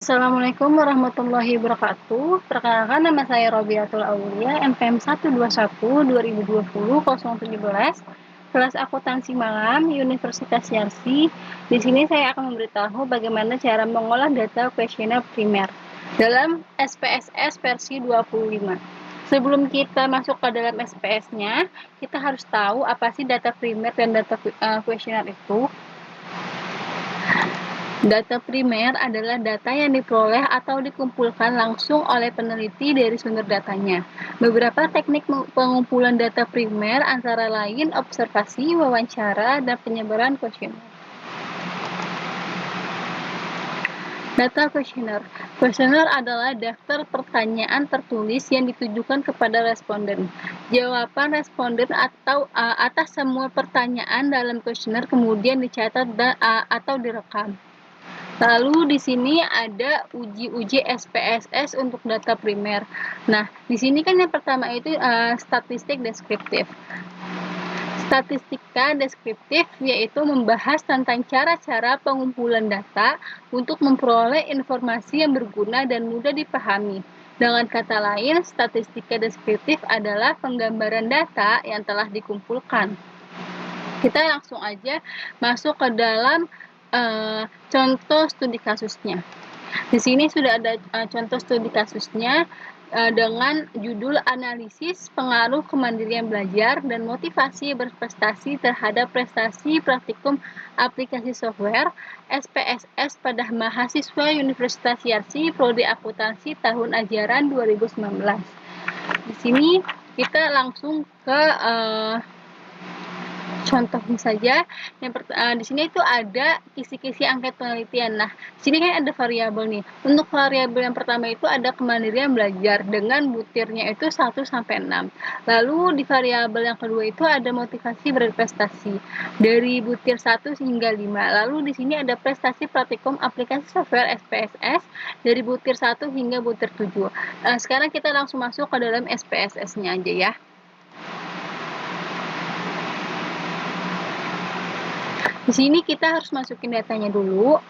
Assalamualaikum warahmatullahi wabarakatuh. Perkenalkan, nama saya Robiatul Aulia, MPM 121 2020 017, kelas akuntansi malam, Universitas Yarsi. Di sini saya akan memberitahu bagaimana cara mengolah data kuesioner primer dalam SPSS versi 25. Sebelum kita masuk ke dalam SPS-nya, kita harus tahu apa sih data primer dan data kuesioner itu. Data primer adalah data yang diperoleh atau dikumpulkan langsung oleh peneliti dari sumber datanya. Beberapa teknik pengumpulan data primer antara lain observasi, wawancara, dan penyebaran kuesioner. Data kuesioner. Kuesioner adalah daftar pertanyaan tertulis yang ditujukan kepada responden. Jawaban responden atas semua pertanyaan dalam kuesioner kemudian dicatat atau direkam. Lalu di sini ada uji SPSS untuk data primer. Nah, di sini kan yang pertama itu statistik deskriptif. Statistika deskriptif yaitu membahas tentang cara-cara pengumpulan data untuk memperoleh informasi yang berguna dan mudah dipahami. Dengan kata lain, statistika deskriptif adalah penggambaran data yang telah dikumpulkan. Kita langsung aja masuk ke dalam contoh studi kasusnya. Di sini sudah ada contoh studi kasusnya dengan judul analisis pengaruh kemandirian belajar dan motivasi berprestasi terhadap prestasi praktikum aplikasi software SPSS pada mahasiswa Universitas Yarsi Prodi Akuntansi tahun ajaran 2019. Di sini kita langsung ke contohnya saja. Di sini itu ada kisi-kisi angket penelitian. Nah, di sini kan ada variabel nih. Untuk variabel yang pertama itu ada kemandirian belajar dengan butirnya itu 1 sampai 6. Lalu di variabel yang kedua itu ada motivasi berprestasi dari butir 1 hingga 5. Lalu di sini ada prestasi praktikum aplikasi software SPSS dari butir 1 hingga butir 7. Sekarang kita langsung masuk ke dalam SPSS-nya aja ya. Di sini kita harus masukin datanya dulu.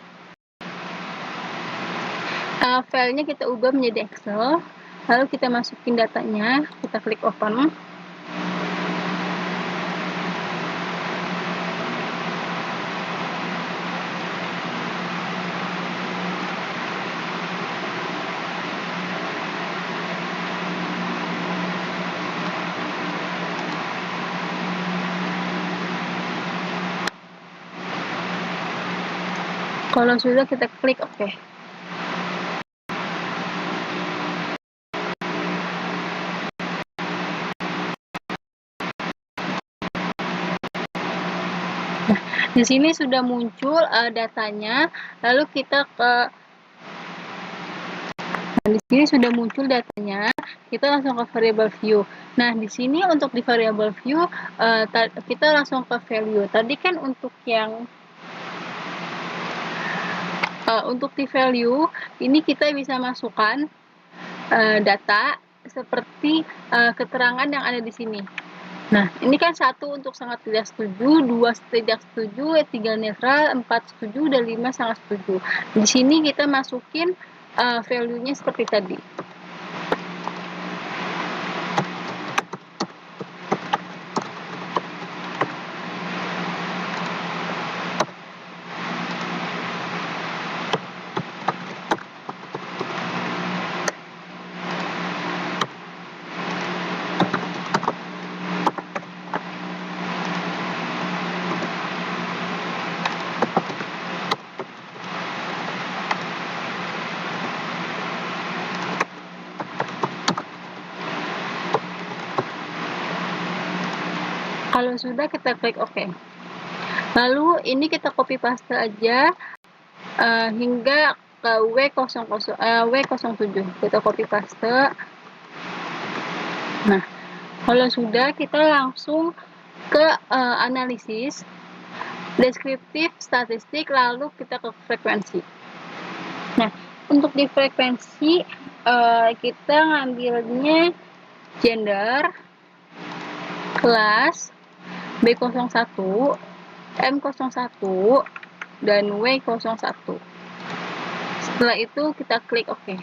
Filenya kita ubah menjadi Excel. Lalu kita masukin datanya, kita klik open. Kalau sudah, kita klik OK. Nah, di sini sudah muncul datanya. Lalu kita di sini sudah muncul datanya. Kita langsung ke variable view. Nah, di sini untuk di variable view kita langsung ke value. Tadi kan untuk yang untuk di value ini kita bisa masukkan data seperti keterangan yang ada di sini. Nah, ini kan 1 untuk sangat tidak setuju, 2 tidak setuju, 3 netral, 4 setuju, dan 5 sangat setuju. Di sini kita masukin value-nya seperti tadi. Kalau sudah, kita klik OK. Lalu ini kita copy paste aja hingga ke W07. Kita copy paste. Nah, kalau sudah, kita langsung ke analisis, deskriptif, statistik, lalu kita ke frekuensi. Nah, untuk di frekuensi kita ngambilnya gender, kelas, B01, M01, dan W01. Setelah itu kita klik OK.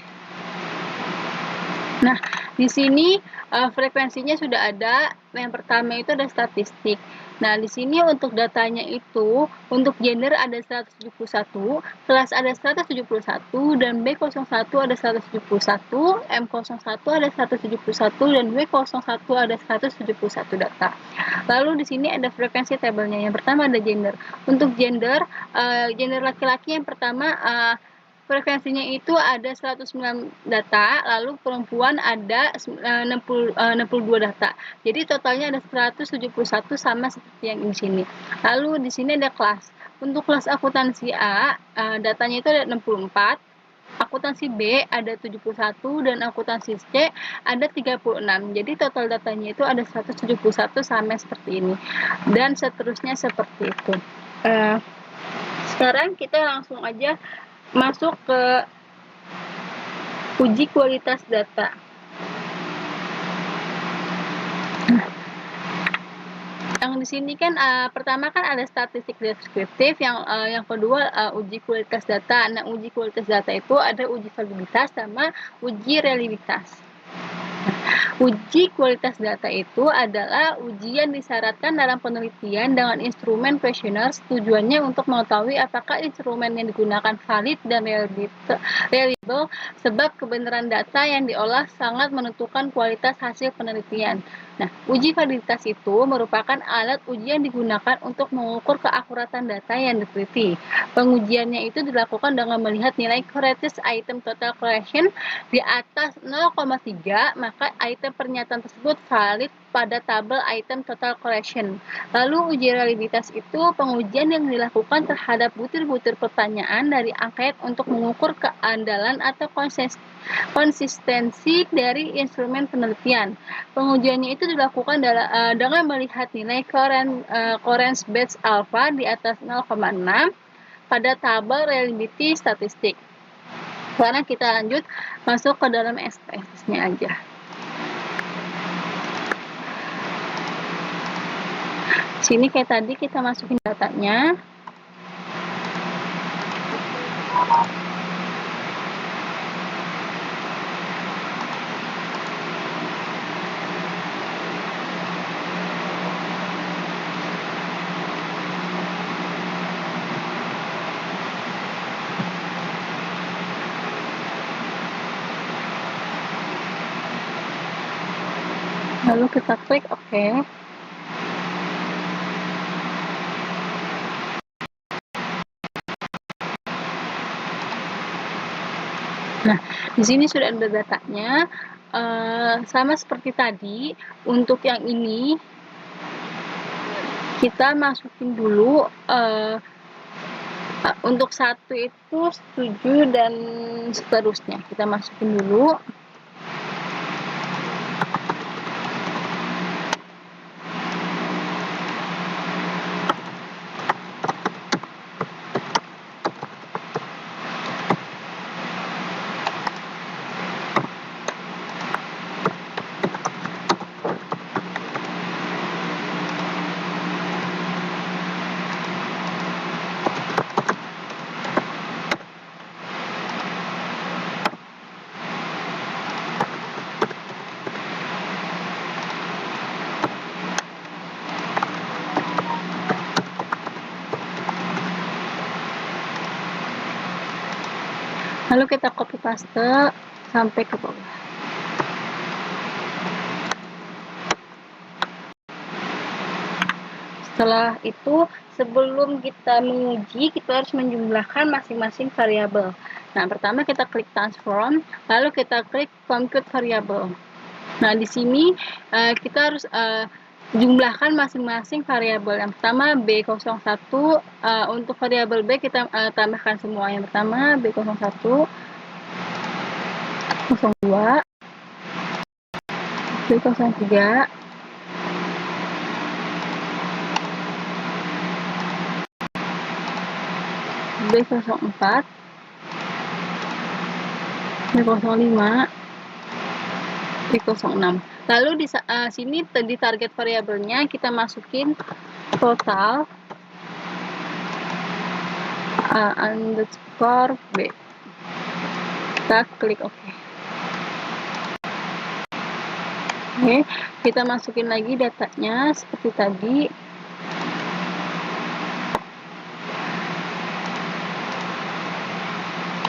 Nah, di sini frekuensinya sudah ada. Yang pertama itu ada statistik. Nah, di sini untuk datanya itu, untuk gender ada 171, kelas ada 171, dan B01 ada 171, M01 ada 171, dan W01 ada 171 data. Lalu di sini ada frekuensi tabelnya. Yang pertama ada gender. Untuk gender, gender laki-laki yang pertama frekuensinya itu ada 109 data, lalu perempuan ada 62 data. Jadi totalnya ada 171 sama seperti yang di sini. Lalu di sini ada kelas. Untuk kelas akuntansi A, datanya itu ada 64. Akuntansi B ada 71 dan akuntansi C ada 36. Jadi total datanya itu ada 171 sama seperti ini. Dan seterusnya seperti itu. Sekarang kita langsung aja masuk ke uji kualitas data. Yang di sini kan pertama kan ada statistik deskriptif, yang kedua uji kualitas data. Nah, uji kualitas data itu ada uji validitas sama uji reliabilitas. Uji kualitas data itu adalah ujian disyaratkan dalam penelitian dengan instrumen questionnaire. Tujuannya untuk mengetahui apakah instrumen yang digunakan valid dan reliable, sebab kebenaran data yang diolah sangat menentukan kualitas hasil penelitian. Nah, uji validitas itu merupakan alat uji yang digunakan untuk mengukur keakuratan data yang diteliti. Pengujiannya itu dilakukan dengan melihat nilai correctness item total collection di atas 0,3, maka item pernyataan tersebut valid pada tabel item total collection. Lalu uji reliabilitas itu pengujian yang dilakukan terhadap butir-butir pertanyaan dari angket untuk mengukur keandalan atau konsistensi dari instrumen penelitian. Pengujiannya itu dilakukan dengan melihat nilai Coherence Batch Alpha di atas 0,6 pada tabel reliability statistik. Sekarang kita lanjut masuk ke dalam SPSS-nya aja. Sini kayak tadi kita masukin datanya. Lalu kita klik OK. Nah, di sini sudah ada datanya. Sama seperti tadi, untuk yang ini kita masukin dulu untuk satu itu setuju dan seterusnya. Kita masukin dulu. Lalu kita copy paste sampai ke bawah. Setelah itu, sebelum kita menguji, kita harus menjumlahkan masing-masing variabel. Nah, pertama kita klik transform, lalu kita klik compute variable. Nah, di sini kita harus jumlahkan masing-masing variabel. Yang pertama B01, untuk variabel B kita tambahkan semua. Yang pertama B01, 02, B03, B04, B05, B06. Lalu di sini di target variabelnya kita masukin total underscore B. Kita klik OK. Oke, kita masukin lagi datanya seperti tadi.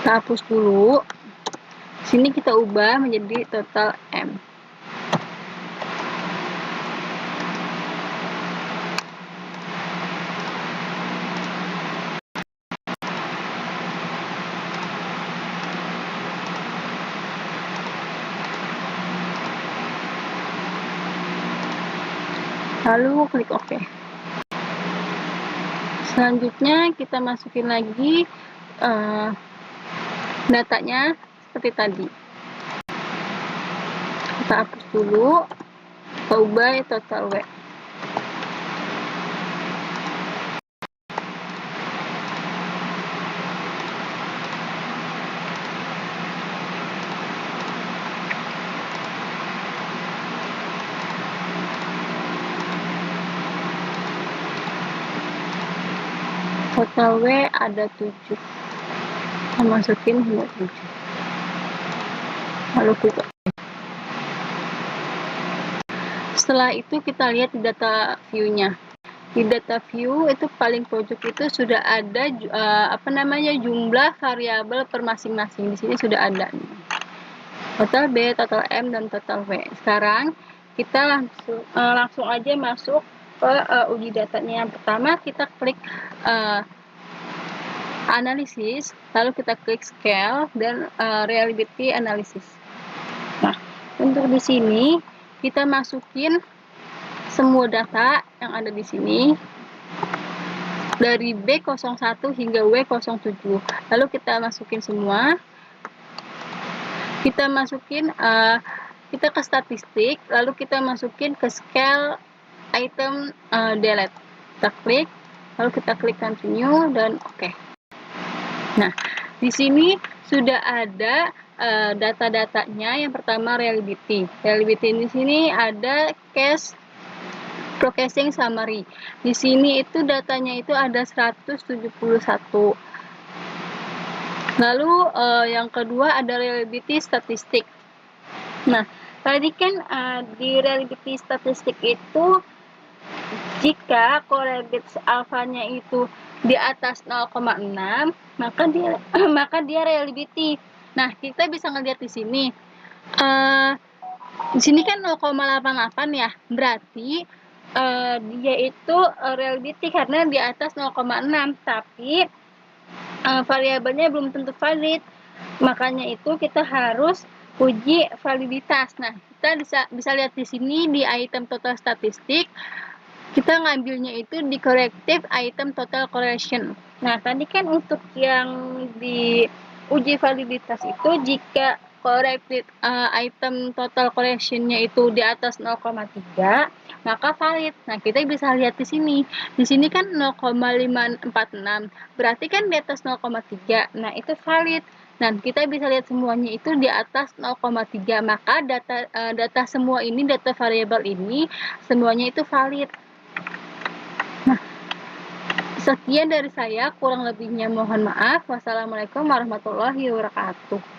Kita hapus dulu. Sini kita ubah menjadi total M. Lalu klik OK. Selanjutnya kita masukin lagi datanya seperti tadi. Kita hapus dulu, kita ubah total W. Total W ada 7. Kita masukin hingga 7. Lalu klik OK. Setelah itu kita lihat di data view-nya. Di data view itu paling pojok itu sudah ada jumlah variabel per masing-masing. Di sini sudah ada total B, total M, dan total W. Sekarang kita langsung aja masuk ke uji datanya. Yang pertama kita klik analisis, lalu kita klik scale dan reliability analysis. Nah, untuk di sini kita masukin semua data yang ada di sini dari B01 hingga W07. Lalu kita masukin semua. Kita masukin kita ke statistik, lalu kita masukin ke scale item delete. Kita klik, lalu kita klik continue dan OK. Nah, di sini sudah ada data-datanya. Yang pertama reliability. Reliability di sini ada case processing summary. Di sini itu datanya itu ada 171. Lalu yang kedua ada reliability statistik. Nah, tadi kan di reliability statistik itu jika core bits alfanya itu di atas 0,6, maka dia reliability. Nah, kita bisa ngelihat di sini. Di sini kan 0,88 ya. Berarti dia itu reliability karena di atas 0,6, tapi variabelnya belum tentu valid. Makanya itu kita harus uji validitas. Nah, kita bisa lihat di sini di item total statistik, kita ngambilnya itu di corrective item total correlation. Nah, tadi kan untuk yang di uji validitas itu jika corrected item total correlation-nya itu di atas 0,3, maka valid. Nah, kita bisa lihat di sini. Di sini kan 0,546. Berarti kan di atas 0,3. Nah, itu valid. Dan kita bisa lihat semuanya itu di atas 0,3. Maka data semua ini, data variabel ini semuanya itu valid. Nah, sekian dari saya, kurang lebihnya mohon maaf. Wassalamualaikum warahmatullahi wabarakatuh.